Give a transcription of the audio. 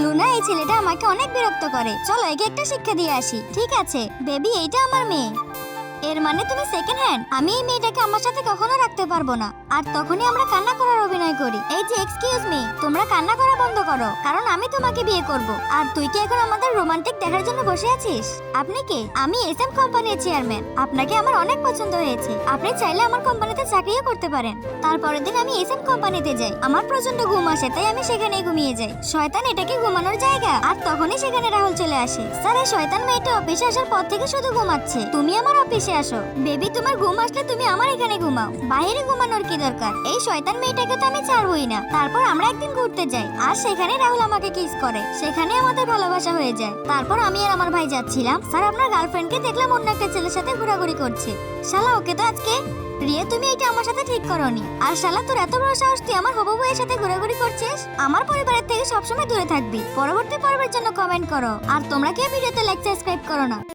Luna, এই ছেলেটা আমাকে অনেক বিরক্ত করে, চলো একে একটা শিক্ষা দিয়ে আসি। ঠিক আছে বেবি, এইটা আমার মেয়ে। এর মানে তুমি সেকেন্ড হ্যান্ড? আমি এই মেয়েটাকে আমার সাথে কখনো রাখতে পারবো না। আর তখনই আমরা কান্না করার অভিনয় করি। এই যে এক্সকিউজ মি, তোমরা কান্না করা বন্ধ করো, কারণ আমি তোমাকে বিয়ে করব। আর তুই কি এখন আমাদের রোমান্টিক দেখার জন্য বসে আছিস? আপনি কে? আমি এসএম কোম্পানির চেয়ারম্যান। আপনাকে আমার অনেক পছন্দ হয়েছে। আপনি চাইলে আমার কোম্পানিতে চাকরিও করতে পারেন। তারপরের দিন আমি এসএম কোম্পানিতে যাই। আমার প্রচন্ড ঘুম আসে, তাই আমি সেখানেই ঘুমিয়ে যাই। শয়তান, এটা কি ঘুমানোর জায়গা? আর তখনই সেখানে রাহুল চলে আসে। স্যার, এই শয়তান মেয়েটা অফিসে আসার পর থেকে শুধু ঘুমাচ্ছে। তুমি আমার অফিসে আসো। বেবি, তোমার ঘুম আসলে তুমি আমার এখানে ঘুমাও, বাইরে ঘুমানোর কি দরকার? এই শয়তান মেয়েটাকে তো আমি ছাড়বই না। তারপর আমরা একদিন ঘুরতে যাই, আর সেখানে রাহুল আমাকে কিস করে। সেখানে আমাদের ভালোবাসা হয়ে যায়। তারপর আমি আর আমার ভাই যাচ্ছিলাম। স্যার, আপনার গার্লফ্রেন্ডকে দেখলাম অন্য একটা ছেলের সাথে ঘোরাঘুরি করছে। শালা, ওকে তো আজকে। রিয়া, তুমি এটা আমার সাথে ঠিক করনি। আর শালা, তোর এত বড় সাহস, তুই আমার হবু বউয়ের সাথে ঘোরাঘুরি করছিস? আমার পরিবারের থেকে সবসময় দূরে থাকবি। পরবর্তী পর্বের জন্য কমেন্ট করো। আর তোমরা কেউ ভিডিওতে লাইক সাবস্ক্রাইব করো না।